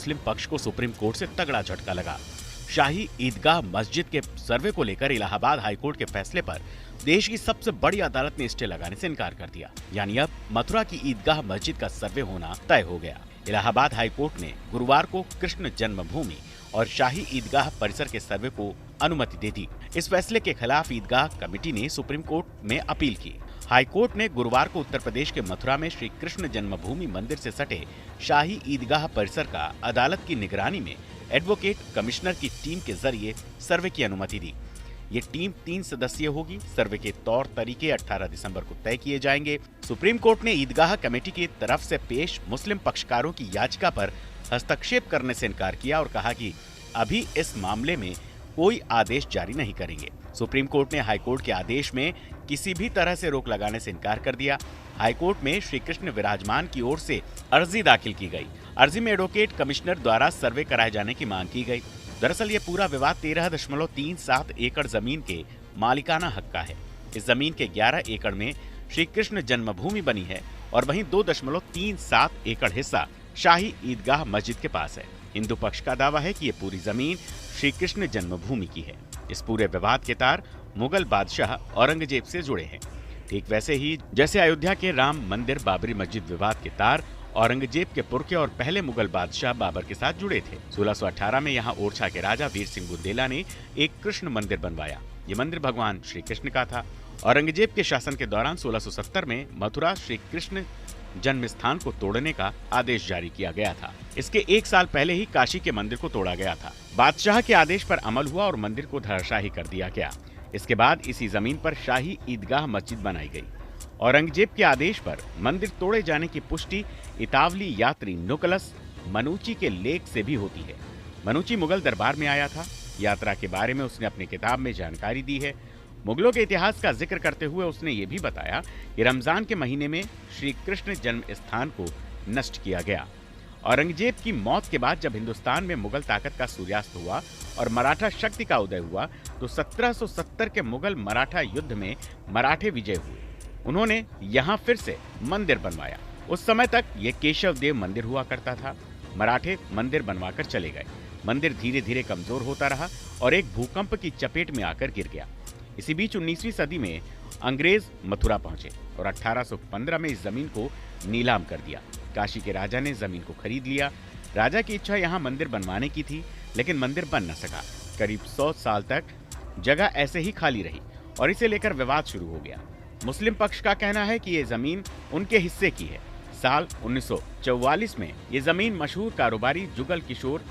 मुस्लिम पक्ष को supreme court से तगड़ा झटका लगा। शाही ईदगाह मस्जिद के सर्वे को लेकर इलाहाबाद हाईकोर्ट के फैसले पर देश की सबसे बड़ी अदालत ने स्टे लगाने से इनकार कर दिया। यानी अब मथुरा की ईदगाह मस्जिद का सर्वे होना तय हो गया। इलाहाबाद हाईकोर्ट ने गुरुवार को कृष्ण जन्मभूमि और शाही ईदगाह परिसर के सर्वे को अनुमति दे दी। इस फैसले के खिलाफ ईदगाह कमेटी ने सुप्रीम कोर्ट में अपील की। हाईकोर्ट ने गुरुवार को उत्तर प्रदेश के मथुरा में श्री कृष्ण जन्मभूमि मंदिर से सटे शाही ईदगाह परिसर का अदालत की निगरानी में एडवोकेट कमिश्नर की टीम के जरिए सर्वे की अनुमति दी। ये टीम 3 सदस्यीय होगी। सर्वे के तौर तरीके 18 दिसंबर को तय किए जाएंगे। सुप्रीम कोर्ट ने ईदगाह कमेटी की तरफ से पेश मुस्लिम पक्षकारों की याचिका पर हस्तक्षेप करने से इनकार किया और कहा कि अभी इस मामले में कोई आदेश जारी नहीं करेंगे। सुप्रीम कोर्ट ने हाईकोर्ट के आदेश में किसी भी तरह से रोक लगाने से इनकार कर दिया। हाईकोर्ट में श्री कृष्ण विराजमान की ओर से अर्जी दाखिल की गई। अर्जी में एडवोकेट कमिश्नर द्वारा सर्वे कराए जाने की मांग की गई। दरअसल ये पूरा विवाद 13.37 एकड़ जमीन के मालिकाना हक का है। इस जमीन के 11 एकड़ में श्री कृष्ण जन्मभूमि बनी है और वहीं 2.37 एकड़ हिस्सा शाही ईदगाह मस्जिद के पास है। हिंदू पक्ष का दावा है कि ये पूरी जमीन श्री कृष्ण जन्मभूमि की है। इस पूरे विवाद के तार मुगल बादशाह औरंगजेब से जुड़े हैं। ठीक वैसे ही जैसे अयोध्या के राम मंदिर बाबरी मस्जिद विवाद के तार औरंगजेब के पुरखे और पहले मुगल बादशाह बाबर के साथ जुड़े थे। 1618 में यहाँ ओरछा के राजा वीर सिंह बुंदेला ने एक कृष्ण मंदिर बनवाया। ये मंदिर भगवान श्री कृष्ण का था। औरंगजेब के शासन के दौरान 1670 में मथुरा श्री कृष्ण जन्म स्थान को तोड़ने का आदेश जारी किया गया था। इसके 1 साल पहले ही काशी के मंदिर को तोड़ा गया था। बादशाह के आदेश पर अमल हुआ और मंदिर को धराशाही कर दिया गया। इसके बाद इसी जमीन पर शाही ईदगाह मस्जिद बनाई गई। औरंगजेब के आदेश पर मंदिर तोड़े जाने की पुष्टि इतावली यात्री नुकलस मनुची के लेख से भी होती है। मनुची मुगल दरबार में आया था। यात्रा के बारे में उसने अपनी किताब में जानकारी दी है। मुगलों के इतिहास का जिक्र करते हुए उसने ये भी बताया कि रमजान के महीने में श्री कृष्ण जन्म स्थान को नष्ट किया गया। औरंगजेब की मौत के बाद जब हिंदुस्तान में मुगल ताकत का सूर्यास्त हुआ और मराठा शक्ति का उदय हुआ तो 1770 के मुगल मराठा युद्ध में मराठे विजय हुए। उन्होंने यहाँ फिर से मंदिर बनवाया। उस समय तक ये केशव देव मंदिर हुआ करता था। मराठे मंदिर बनवाकर चले गए। मंदिर धीरे धीरे कमजोर होता रहा और एक भूकंप की चपेट में आकर गिर गया। इसी बीच 19वीं सदी में अंग्रेज मथुरा पहुंचे और 1815 में इस जमीन को नीलाम कर दिया। काशी के राजा ने जमीन को खरीद लिया। राजा की इच्छा यहाँ मंदिर बनवाने की थी, लेकिन मंदिर बन न सका। करीब 100 साल तक जगह ऐसे ही खाली रही और इसे लेकर विवाद शुरू हो गया। मुस्लिम पक्ष का कहना है कि ये जमीन उनके हिस्से की है। साल 1944 में ये जमीन मशहूर कारोबारी जुगल किशोर